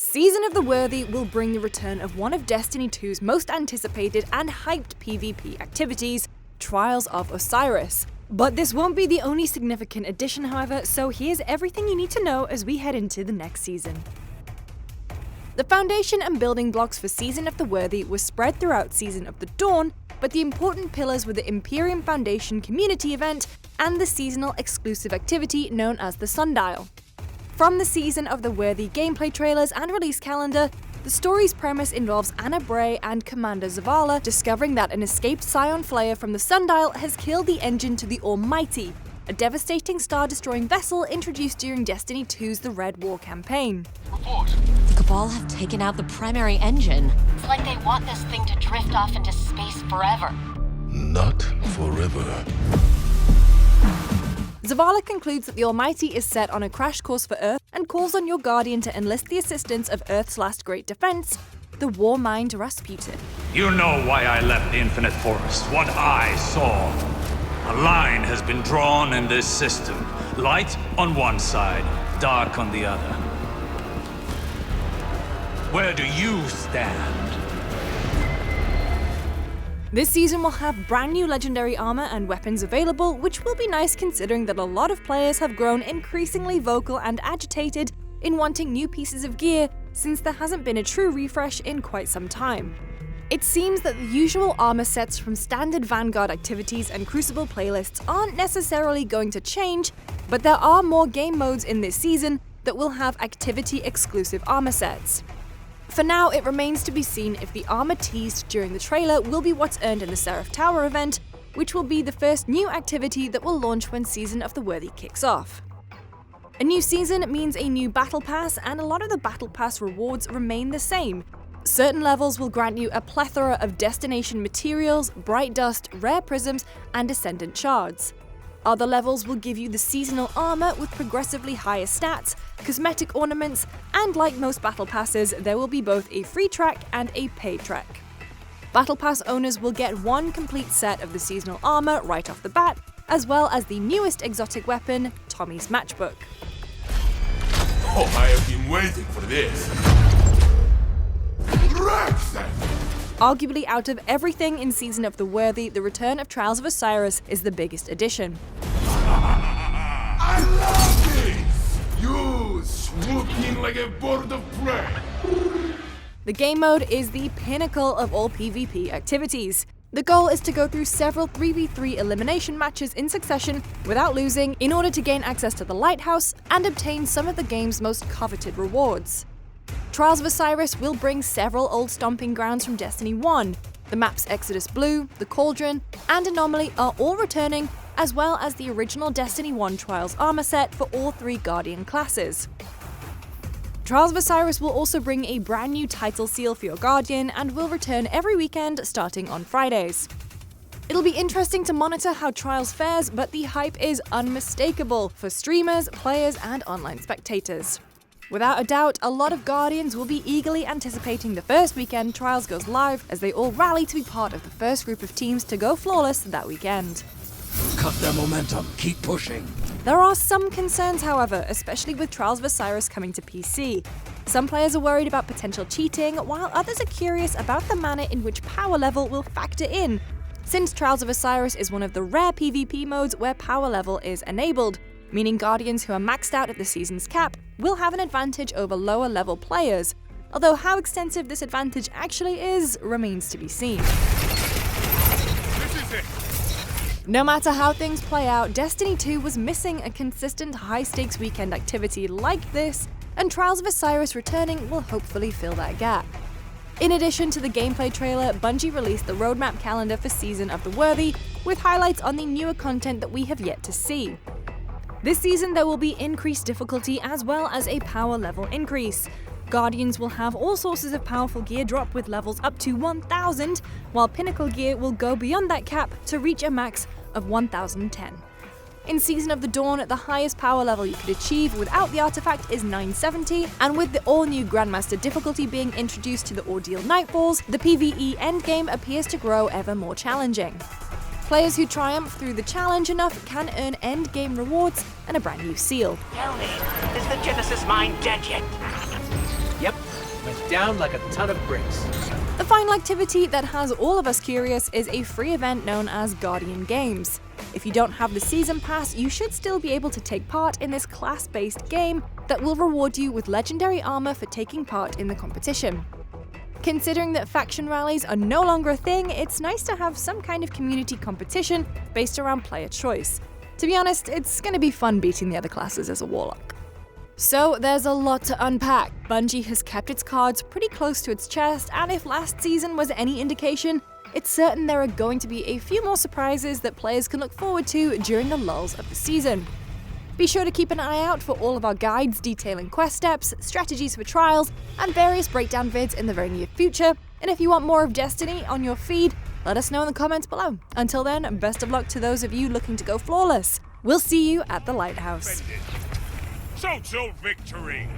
Season of the Worthy will bring the return of one of Destiny 2's most anticipated and hyped PvP activities, Trials of Osiris. But this won't be the only significant addition, however, so here's everything you need to know as we head into the next season. The foundation and building blocks for Season of the Worthy were spread throughout Season of the Dawn, but the important pillars were the Imperium Foundation community event and the seasonal exclusive activity known as the Sundial. From the Season of the Worthy gameplay trailers and release calendar, the story's premise involves Anna Bray and Commander Zavala discovering that an escaped Scion Flayer from the Sundial has killed the engine to the Almighty, a devastating star-destroying vessel introduced during Destiny 2's The Red War campaign. Report. The Cabal have taken out the primary engine. It's like they want this thing to drift off into space forever. Not forever. Zavala concludes that the Almighty is set on a crash course for Earth and calls on your Guardian to enlist the assistance of Earth's last great defense, the war mind Rasputin. You know why I left the Infinite Forest, what I saw. A line has been drawn in this system. Light on one side, dark on the other. Where do you stand? This season will have brand new legendary armor and weapons available, which will be nice considering that a lot of players have grown increasingly vocal and agitated in wanting new pieces of gear since there hasn't been a true refresh in quite some time. It seems that the usual armor sets from standard Vanguard activities and Crucible playlists aren't necessarily going to change, but there are more game modes in this season that will have activity-exclusive armor sets. For now, it remains to be seen if the armor teased during the trailer will be what's earned in the Seraph Tower event, which will be the first new activity that will launch when Season of the Worthy kicks off. A new season means a new Battle Pass, and a lot of the Battle Pass rewards remain the same. Certain levels will grant you a plethora of destination materials, bright dust, rare prisms, and Ascendant shards. Other levels will give you the seasonal armor with progressively higher stats, cosmetic ornaments, and like most Battle Passes, there will be both a free track and a paid track. Battle Pass owners will get one complete set of the seasonal armor right off the bat, as well as the newest exotic weapon, Tommy's Matchbook. Oh, I have been waiting for this. Arguably out of everything in Season of the Worthy, the return of Trials of Osiris is the biggest addition. I love this! You swoop in like a bird of prey. The game mode is the pinnacle of all PvP activities. The goal is to go through several 3v3 elimination matches in succession without losing in order to gain access to the Lighthouse and obtain some of the game's most coveted rewards. Trials of Osiris will bring several old stomping grounds from Destiny 1. The maps Exodus Blue, the Cauldron, and Anomaly are all returning, as well as the original Destiny 1 Trials armor set for all three Guardian classes. Trials of Osiris will also bring a brand new title seal for your Guardian and will return every weekend starting on Fridays. It'll be interesting to monitor how Trials fares, but the hype is unmistakable for streamers, players, and online spectators. Without a doubt, a lot of Guardians will be eagerly anticipating the first weekend Trials goes live as they all rally to be part of the first group of teams to go flawless that weekend. Cut their momentum, keep pushing. There are some concerns, however, especially with Trials of Osiris coming to PC. Some players are worried about potential cheating, while others are curious about the manner in which power level will factor in, since Trials of Osiris is one of the rare PvP modes where power level is enabled, meaning Guardians who are maxed out at the season's cap will have an advantage over lower level players, although how extensive this advantage actually is remains to be seen. This is it. No matter how things play out, Destiny 2 was missing a consistent high-stakes weekend activity like this, and Trials of Osiris returning will hopefully fill that gap. In addition to the gameplay trailer, Bungie released the roadmap calendar for Season of the Worthy, with highlights on the newer content that we have yet to see. This season there will be increased difficulty as well as a power level increase. Guardians will have all sources of powerful gear drop with levels up to 1000, while Pinnacle gear will go beyond that cap to reach a max of 1010. In Season of the Dawn, the highest power level you could achieve without the artifact is 970, and with the all-new Grandmaster difficulty being introduced to the Ordeal Nightfalls, the PvE endgame appears to grow ever more challenging. Players who triumph through the challenge enough can earn endgame rewards and a brand new seal. Tell me, is the Genesis mine dead yet? Yep, went down like a ton of bricks. The final activity that has all of us curious is a free event known as Guardian Games. If you don't have the season pass, you should still be able to take part in this class-based game that will reward you with legendary armor for taking part in the competition. Considering that faction rallies are no longer a thing, it's nice to have some kind of community competition based around player choice. To be honest, it's gonna be fun beating the other classes as a warlock. So there's a lot to unpack. Bungie has kept its cards pretty close to its chest, and if last season was any indication, it's certain there are going to be a few more surprises that players can look forward to during the lulls of the season. Be sure to keep an eye out for all of our guides detailing quest steps, strategies for trials, and various breakdown vids in the very near future. And if you want more of Destiny on your feed, let us know in the comments below. Until then, best of luck to those of you looking to go flawless. We'll see you at the lighthouse. Social victory!